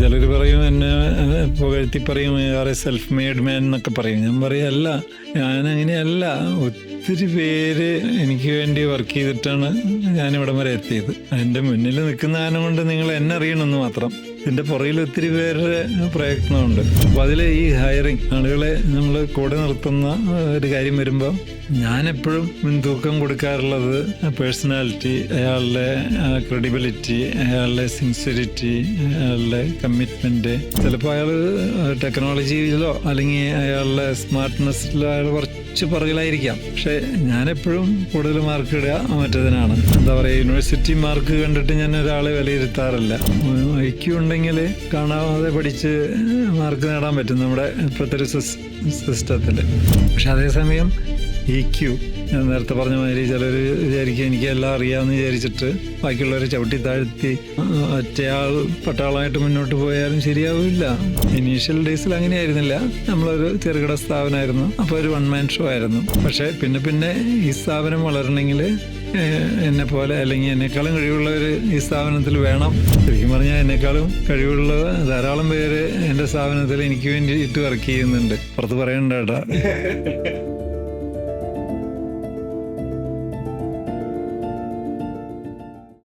ചിലർ പറയും എന്നെ പുകഴ്ത്തി പറയും സെൽഫ് മെയ്ഡ് മാൻ എന്നൊക്കെ പറയും. ഞാൻ പറയും അല്ല, ഞാനങ്ങനെയല്ല. ഒത്തിരി പേര് എനിക്ക് വേണ്ടി വർക്ക് ചെയ്തിട്ടാണ് ഞാനിവിടം വരെ എത്തിയത്. എൻ്റെ മുന്നിൽ നിൽക്കുന്ന കാരണം കൊണ്ട് നിങ്ങൾ എന്നെ അറിയണമെന്ന് മാത്രം. ഇതിൻ്റെ പുറകിൽ ഒത്തിരി പേരുടെ പ്രയത്നമുണ്ട്. അപ്പോൾ അതിൽ ഈ ഹയറിങ് ആളുകളെ നമ്മൾ കൂടെ നിർത്തുന്ന ഒരു കാര്യം വരുമ്പോൾ ഞാനെപ്പോഴും മുൻതൂക്കം കൊടുക്കാറുള്ളത് പേഴ്സണാലിറ്റി, അയാളുടെ ക്രെഡിബിലിറ്റി, അയാളുടെ സിൻസിയറിറ്റി, അയാളുടെ കമ്മിറ്റ്മെൻറ്റ്. ചിലപ്പോൾ അയാൾ ടെക്നോളജിയിലോ അല്ലെങ്കിൽ അയാളുടെ സ്മാർട്ട്നെസ്സിലോ അയാൾ കുറച്ച് പുറകിലായിരിക്കാം. പക്ഷെ ഞാനെപ്പോഴും കൂടുതൽ മാർക്ക് ഇടുക മറ്റേതിനാണ്. എന്താ പറയുക, യൂണിവേഴ്സിറ്റി മാർക്ക് കണ്ടിട്ട് ഞാൻ ഒരാളെ വിലയിരുത്താറില്ല. ഐക്യു ഉണ്ടെങ്കിൽ കാണാതെ പഠിച്ച് മാർക്ക് നേടാൻ പറ്റും നമ്മുടെ ഇപ്പോഴത്തെ ഒരു സിസ്റ്റത്തിൽ. പക്ഷെ അതേസമയം EQ, ഞാൻ നേരത്തെ പറഞ്ഞ മാതിരി ചിലർ വിചാരിക്കുക എനിക്ക് എല്ലാം അറിയാമെന്ന് വിചാരിച്ചിട്ട് ബാക്കിയുള്ളവരെ ചവിട്ടി താഴ്ത്തി ഒറ്റയാൾ പട്ടാളമായിട്ട് മുന്നോട്ട് പോയാലും ശരിയാവില്ല. ഇനീഷ്യൽ ഡേയ്സിൽ അങ്ങനെയായിരുന്നില്ല. നമ്മളൊരു ചെറുകിട സ്ഥാപനമായിരുന്നു, അപ്പോൾ ഒരു വൺ മാൻ ഷോ ആയിരുന്നു. പക്ഷേ പിന്നെ ഈ സ്ഥാപനം വളരണമെങ്കിൽ എന്നെ പോലെ അല്ലെങ്കിൽ എന്നെക്കാളും കഴിവുള്ളവർ ഈ സ്ഥാപനത്തിൽ വേണം. ശരിക്കും പറഞ്ഞാൽ എന്നെക്കാളും കഴിവുള്ള ധാരാളം പേര് എൻ്റെ സ്ഥാപനത്തിൽ എനിക്ക് വേണ്ടിയിട്ട് വർക്ക് ചെയ്യുന്നുണ്ട്. പുറത്ത് പറയണ്ട കേട്ടോ.